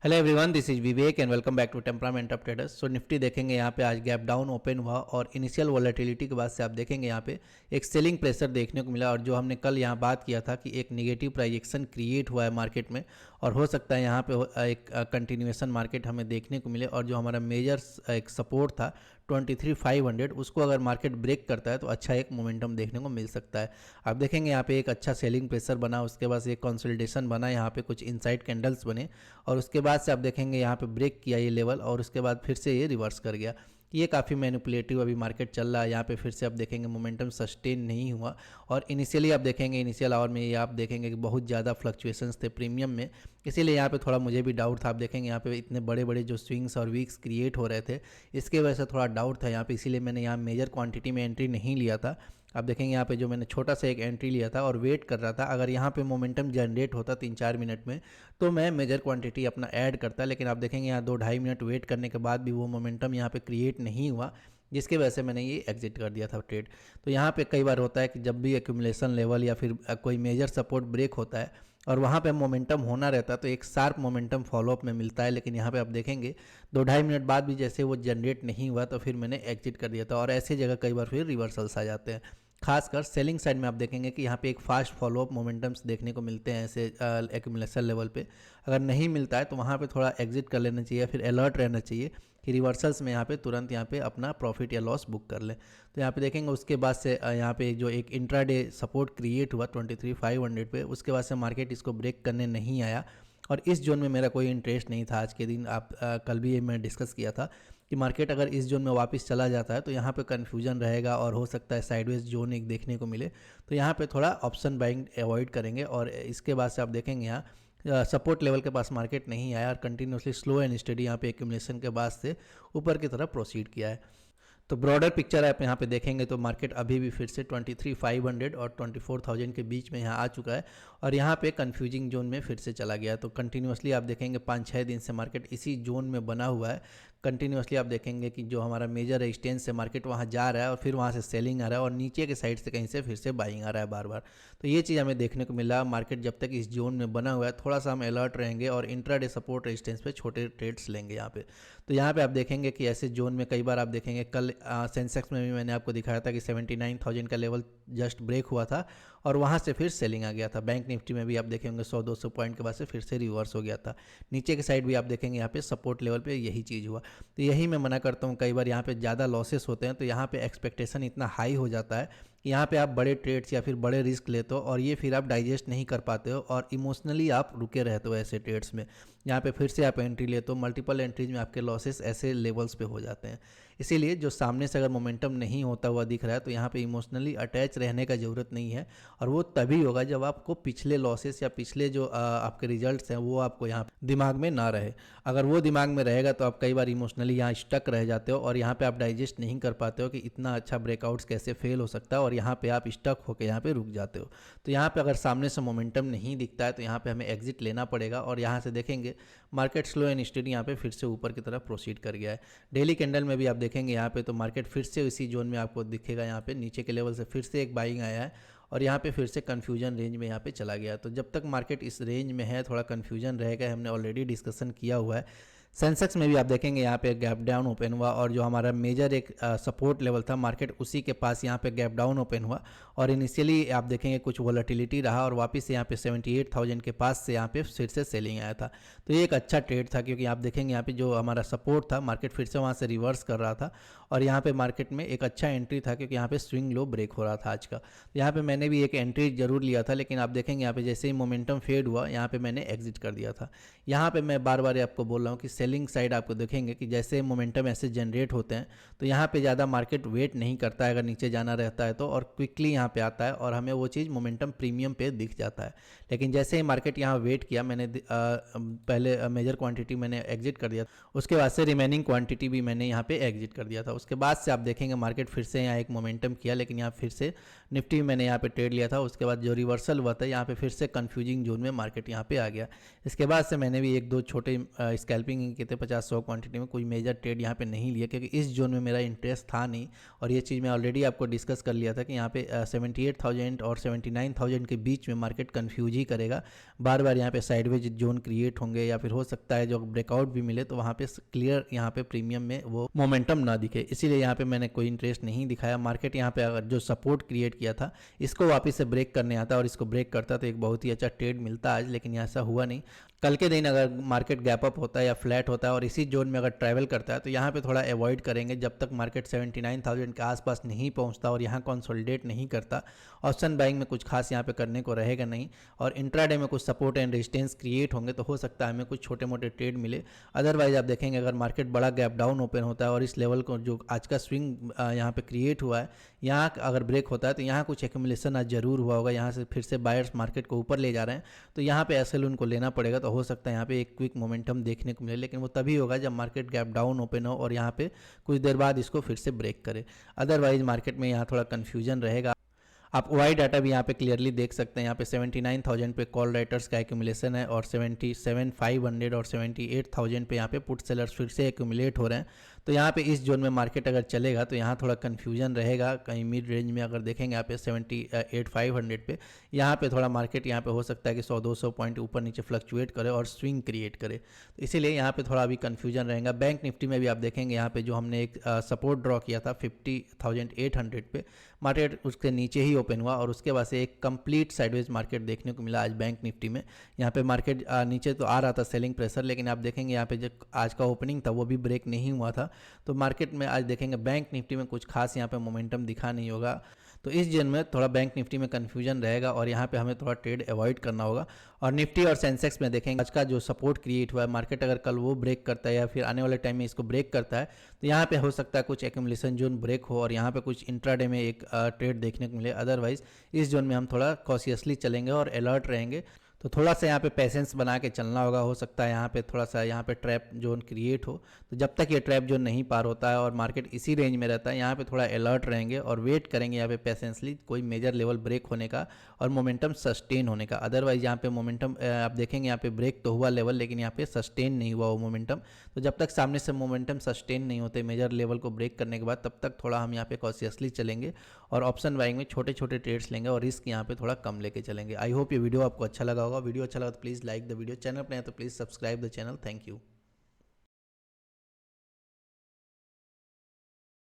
Hello everyone, this is Vivek and welcome back to temperament of traders. So Nifty देखेंगे यहाँ पे आज gap down open हुआ और इनिशियल वॉलेटिलिटी के बाद से आप देखेंगे यहाँ पे एक सेलिंग प्रेशर देखने को मिला। और जो हमने कल यहाँ बात किया था कि एक निगेटिव प्राइजेक्शन क्रिएट हुआ है मार्केट में और हो सकता है यहाँ पे एक कंटिन्यूएशन मार्केट हमें देखने को मिले। और जो हमारा मेजर एक सपोर्ट था 23,500, उसको अगर मार्केट ब्रेक करता है तो अच्छा एक मोमेंटम देखने को मिल सकता है। आप देखेंगे यहाँ पे एक अच्छा सेलिंग प्रेशर बना, उसके बाद एक कंसोलिडेशन बना, यहाँ पे कुछ इनसाइड कैंडल्स बने और उसके बाद से आप देखेंगे यहाँ पे ब्रेक किया ये लेवल और उसके बाद फिर से ये रिवर्स कर गया। ये काफ़ी मैनिपुलेटिव अभी मार्केट चल रहा है। यहाँ पे फिर से आप देखेंगे मोमेंटम सस्टेन नहीं हुआ और इनिशियली आप देखेंगे इनिशियल आवर में ये आप देखेंगे कि बहुत ज़्यादा फ्लक्चुएशंस थे प्रीमियम में, इसीलिए यहाँ पे थोड़ा मुझे भी डाउट था। आप देखेंगे यहाँ पे इतने बड़े बड़े जो स्विंग्स और वीक्स क्रिएट हो रहे थे, इसके वजह से थोड़ा डाउट था यहाँ पे, इसीलिए मैंने यहाँ मेजर क्वांटिटी में एंट्री नहीं लिया था। आप देखेंगे यहाँ पे जो मैंने छोटा सा एक एंट्री लिया था और वेट कर रहा था, अगर यहाँ पे मोमेंटम जनरेट होता 3-4 मिनट में तो मैं मेजर क्वांटिटी अपना ऐड करता। लेकिन आप देखेंगे यहाँ 2-2.5 मिनट वेट करने के बाद भी वो मोमेंटम यहाँ पे क्रिएट नहीं हुआ, जिसकी वजह से मैंने ये एग्जिट कर दिया था ट्रेड। तो यहाँ पे कई बार होता है कि जब भी एक्यूमुलेशन लेवल या फिर कोई मेजर सपोर्ट ब्रेक होता है और वहाँ पे मोमेंटम होना रहता है तो एक शार्प मोमेंटम फॉलोअप में मिलता है। लेकिन यहाँ पे आप देखेंगे 2-2.5 मिनट बाद भी जैसे वो जनरेट नहीं हुआ तो फिर मैंने एग्जिट कर दिया था। और ऐसी जगह कई बार फिर रिवर्सल्स आ जाते हैं, खासकर सेलिंग साइड में आप देखेंगे कि यहाँ पे एक फास्ट फॉलोअप मोमेंटम्स देखने को मिलते हैं ऐसे एक्यूमुलेशन लेवल पे। अगर नहीं मिलता है तो वहाँ पे थोड़ा एग्जिट कर लेना चाहिए, फिर अलर्ट रहना चाहिए कि रिवर्सल्स में यहाँ पे तुरंत यहाँ पे अपना प्रॉफिट या लॉस बुक कर लें। तो यहाँ पे देखेंगे उसके बाद से यहाँ पे जो एक इंट्राडे सपोर्ट क्रिएट हुआ 23,500 पे, उसके बाद से मार्केट इसको ब्रेक करने नहीं आया और इस जोन में मेरा कोई इंटरेस्ट नहीं था आज के दिन। आप कल भी ये मैं डिस्कस किया था कि मार्केट अगर इस जोन में वापस चला जाता है तो यहाँ पे कन्फ्यूजन रहेगा और हो सकता है साइडवेज जोन एक देखने को मिले, तो यहाँ पे थोड़ा ऑप्शन बाइंग अवॉइड करेंगे। और इसके बाद से आप देखेंगे यहाँ सपोर्ट लेवल के पास मार्केट नहीं आया और कंटिन्यूसली स्लो एंड स्टडी यहाँ पे एक्यूमुलेशन के बाद से ऊपर की तरफ प्रोसीड किया है। तो ब्रॉडर पिक्चर आप यहाँ पे देखेंगे तो मार्केट अभी भी फिर से 23,500 और 24,000 के बीच में यहाँ आ चुका है और यहाँ पे कंफ्यूजिंग जोन में फिर से चला गया। तो कंटिन्यूसली आप देखेंगे 5-6 दिन से मार्केट इसी जोन में बना हुआ है। कंटिन्यूसली आप देखेंगे कि जो हमारा मेजर रेजिस्टेंस है मार्केट वहाँ जा रहा है और फिर वहाँ से सेलिंग आ रहा है और नीचे के साइड से कहीं से फिर से बाइंग आ रहा है बार बार। तो ये चीज़ हमें देखने को मिला। मार्केट जब तक इस जोन में बना हुआ है थोड़ा सा हम अलर्ट रहेंगे और इंट्राडे सपोर्ट रेजिस्टेंस पे छोटे ट्रेड्स लेंगे यहाँ पे। तो यहाँ पे आप देखेंगे कि ऐसे जोन में कई बार आप देखेंगे कल सेंसेक्स में भी मैंने आपको दिखाया था कि 79,000 का लेवल जस्ट ब्रेक हुआ था और वहाँ से फिर सेलिंग आ गया था। बैंक निफ्टी में भी आप देखेंगे 100-200 पॉइंट के बाद से फिर से रिवर्स हो गया था। नीचे के साइड भी आप देखेंगे यहाँ पे सपोर्ट लेवल पे यही चीज़ हुआ। तो यही मैं मना करता हूँ, कई बार यहाँ पे ज़्यादा लॉसेस होते हैं तो यहाँ पे एक्सपेक्टेशन इतना हाई हो जाता है कि यहाँ पे आप बड़े ट्रेड्स या फिर बड़े रिस्क लेते हो और ये फिर आप डाइजेस्ट नहीं कर पाते हो और इमोशनली आप रुके रहते हो ऐसे ट्रेड्स में। यहाँ पे फिर से आप एंट्री लेते हो, मल्टीपल एंट्रीज में आपके लॉसेस ऐसे लेवल्स पे हो जाते हैं। इसीलिए जो सामने से अगर मोमेंटम नहीं होता हुआ दिख रहा है तो यहाँ पे इमोशनली अटैच रहने का ज़रूरत नहीं है और वो तभी होगा जब आपको पिछले लॉसेस या पिछले जो आपके रिजल्ट्स हैं वो आपको यहाँ दिमाग में ना रहे। अगर वो दिमाग में रहेगा तो आप कई बार इमोशनली यहाँ स्टक रह जाते हो और यहाँ पे आप डाइजेस्ट नहीं कर पाते हो कि इतना अच्छा ब्रेकआउट्स कैसे फेल हो सकता है और यहाँ पे आप स्टक होकर यहाँ पे रुक जाते हो। तो यहाँ पे अगर सामने से मोमेंटम नहीं दिखता है तो यहाँ पे हमें एग्जिट लेना पड़ेगा और यहाँ से देखेंगे मार्केट स्लो एंड स्टेडी यहाँ पे फिर से ऊपर की तरफ प्रोसीड कर गया है। डेली कैंडल में भी आप देखेंगे यहाँ पे तो मार्केट फिर से इसी जोन में आपको दिखेगा, यहाँ पे नीचे के लेवल से फिर से एक बाइंग आया है और यहाँ पे फिर से कन्फ्यूजन रेंज में यहाँ पे चला गया। तो जब तक मार्केट इस रेंज में है थोड़ा कन्फ्यूजन रहेगा, हमने ऑलरेडी डिस्कशन किया हुआ है। सेंसेक्स में भी आप देखेंगे यहाँ पे गैप डाउन ओपन हुआ और जो हमारा मेजर एक सपोर्ट लेवल था मार्केट उसी के पास यहाँ पे गैप डाउन ओपन हुआ और इनिशियली आप देखेंगे कुछ वोलेटिलिटी रहा और वापस से यहाँ पे 78,000 के पास से यहाँ पे फिर से सेलिंग आया था। तो ये एक अच्छा ट्रेड था क्योंकि आप देखेंगे यहाँ पे जो हमारा सपोर्ट था मार्केट फिर से वहाँ से रिवर्स कर रहा था और यहाँ पे मार्केट में एक अच्छा एंट्री था क्योंकि यहाँ पे स्विंग लो ब्रेक हो रहा था आज का। तो यहाँ पे मैंने भी एक एंट्री जरूर लिया था, लेकिन आप देखेंगे यहाँ पे जैसे ही मोमेंटम फेड हुआ यहाँ पे मैंने एग्जिट कर दिया था। यहाँ पे मैं बार बार आपको बोल रहा हूँ कि सेलिंग साइड आपको देखेंगे कि जैसे मोमेंटम ऐसे जनरेट होते हैं तो यहाँ पे ज़्यादा मार्केट वेट नहीं करता है अगर नीचे जाना रहता है तो, और क्विकली यहाँ पे आता है और हमें वो चीज़ मोमेंटम प्रीमियम पे दिख जाता है। लेकिन जैसे ही मार्केट यहाँ वेट किया, मैंने पहले मेजर क्वांटिटी मैंने एग्जिट कर दिया, उसके बाद से रिमेनिंग क्वांटिटी भी मैंने यहाँ पे एग्जिट कर दिया था। उसके बाद से आप देखेंगे मार्केट फिर से यहाँ एक मोमेंटम किया, लेकिन यहाँ फिर से निफ्टी मैंने यहाँ पे ट्रेड लिया था। उसके बाद जो रिवर्सल हुआ था यहाँ पे फिर से कन्फ्यूजिंग जोन में मार्केट यहाँ पे आ गया। इसके बाद से मैंने भी 1-2 छोटे स्कैल्पिंग देखेंगे कितने 50-100 क्वांटिटी में कोई मेजर ट्रेड यहाँ पे नहीं लिया, क्योंकि इस जोन में मेरा इंटरेस्ट था नहीं। और ये चीज़ मैं ऑलरेडी आपको डिस्कस कर लिया था कि यहाँ पे 78,000 और 79,000 के बीच में मार्केट कन्फ्यूज ही करेगा। बार बार यहाँ पे साइडवेज जोन क्रिएट होंगे या फिर हो सकता है जो ब्रेकआउट भी मिले तो वहाँ पे क्लियर यहाँ पे प्रीमियम में वो मोमेंटम ना दिखे, इसीलिए यहाँ पे मैंने कोई इंटरेस्ट नहीं दिखाया। मार्केट यहाँ पे अगर जो सपोर्ट क्रिएट किया था इसको वापस से ब्रेक करने आता और इसको ब्रेक करता तो एक बहुत ही अच्छा ट्रेड मिलता आज, लेकिन ऐसा हुआ नहीं। कल के दिन अगर मार्केट गैप अप होता है या फ्लैट होता है और इसी जोन में अगर ट्रैवल करता है तो यहाँ पे थोड़ा अवॉइड करेंगे जब तक मार्केट 79,000 के आसपास नहीं पहुँचता और यहाँ कंसोलिडेट नहीं करता। ऑप्शन बाइंग में कुछ खास यहाँ पे करने को रहेगा नहीं, और इंट्राडे में कुछ सपोर्ट एंड रेजिस्टेंस क्रिएट होंगे तो हो सकता है हमें कुछ छोटे मोटे ट्रेड मिले। अदरवाइज आप देखेंगे अगर मार्केट बड़ा गैप डाउन ओपन होता है और इस लेवल को जो आज का स्विंग यहाँ पे क्रिएट हुआ है यहाँ अगर ब्रेक होता है तो यहाँ कुछ एक्यूमुलेशन आज जरूर हुआ होगा। यहाँ से फिर से बायर्स मार्केट को ऊपर ले जा रहे हैं तो यहाँ पे एसएल उनको लेना पड़ेगा, तो हो सकता है यहाँ पे एक क्विक मोमेंटम देखने को मिले, लेकिन वो तभी होगा जब मार्केट गैप डाउन ओपन हो और यहाँ पे कुछ देर बाद इसको फिर से ब्रेक करे। अदरवाइज मार्केट में यहाँ थोड़ा कन्फ्यूजन रहेगा। आप वाई डाटा भी यहाँ पे क्लियरली देख सकते हैं, यहाँ पे 79,000 पे कॉल राइटर्स का एक्यूमुलेशन है और 77,500 और 78,000 पे यहाँ पे पुट सेलर्स फिर से एक्यूमुलेट हो रहे हैं। तो यहाँ पे इस जोन में मार्केट अगर चलेगा तो यहाँ थोड़ा कन्फ्यूजन रहेगा। कहीं मिड रेंज में अगर देखेंगे यहाँ पे 78,500 पे यहाँ पे थोड़ा मार्केट यहाँ पे हो सकता है कि 100-200 पॉइंट ऊपर नीचे फ्लक्चुएट करे और स्विंग क्रिएट करे, तो इसीलिए यहाँ पे थोड़ा अभी कन्फ्यूजन रहेगा। बैंक निफ्टी में भी आप देखेंगे यहाँ पे जो हमने एक सपोर्ट ड्रॉ किया था 50,800 पे, मार्केट उसके नीचे ही ओपन हुआ और उसके बाद से एक कंप्लीट साइडवेज मार्केट देखने को मिला आज बैंक निफ्टी में। यहाँ पे मार्केट नीचे तो आ रहा था सेलिंग प्रेशर, लेकिन आप देखेंगे यहाँ पे जो आज का ओपनिंग था वो भी ब्रेक नहीं हुआ था। तो मार्केट में आज देखेंगे बैंक निफ्टी में कुछ खास यहाँ पे मोमेंटम दिखा नहीं होगा, तो इस जोन में थोड़ा बैंक निफ्टी में कन्फ्यूजन रहेगा और यहाँ पे हमें थोड़ा ट्रेड अवॉइड करना होगा। और निफ्टी और सेंसेक्स में देखेंगे आज का जो सपोर्ट क्रिएट हुआ है मार्केट अगर कल वो ब्रेक करता है या फिर आने वाले टाइम में इसको ब्रेक करता है तो यहाँ पे हो सकता है कुछ एक्यूमुलेशन जोन ब्रेक हो और यहाँ पे कुछ इंट्राडे में एक ट्रेड देखने को मिले। अदरवाइज इस जोन में हम थोड़ा कॉशियसली चलेंगे और अलर्ट रहेंगे, तो थोड़ा सा यहाँ पे पेशेंस बना के चलना होगा। हो सकता है यहाँ पे थोड़ा सा यहाँ पे ट्रैप जोन क्रिएट हो, तो जब तक ये ट्रैप जोन नहीं पार होता है और मार्केट इसी रेंज में रहता है यहाँ पे थोड़ा अलर्ट रहेंगे और वेट करेंगे यहाँ पे पेशेंसली कोई मेजर लेवल ब्रेक होने का और मोमेंटम सस्टेन होने का। अदरवाइज यहाँ पे मोमेंटम आप देखेंगे यहाँ पे ब्रेक तो हुआ लेवल, लेकिन यहाँ पे सस्टेन नहीं हुआ वो मोमेंटम। तो जब तक सामने से मोमेंटम सस्टेन नहीं होते मेजर लेवल को ब्रेक करने के बाद, तब तक थोड़ा हम यहाँ पे कॉशियसली चलेंगे और ऑप्शन बाइंग में छोटे छोटे ट्रेड्स लेंगे और रिस्क यहाँ पे थोड़ा कम लेके चलेंगे। आई होप ये वीडियो आपको अच्छा लगा होगा। वीडियो अच्छा लगा तो please like the video, channel पर है तो please subscribe the channel. Thank you.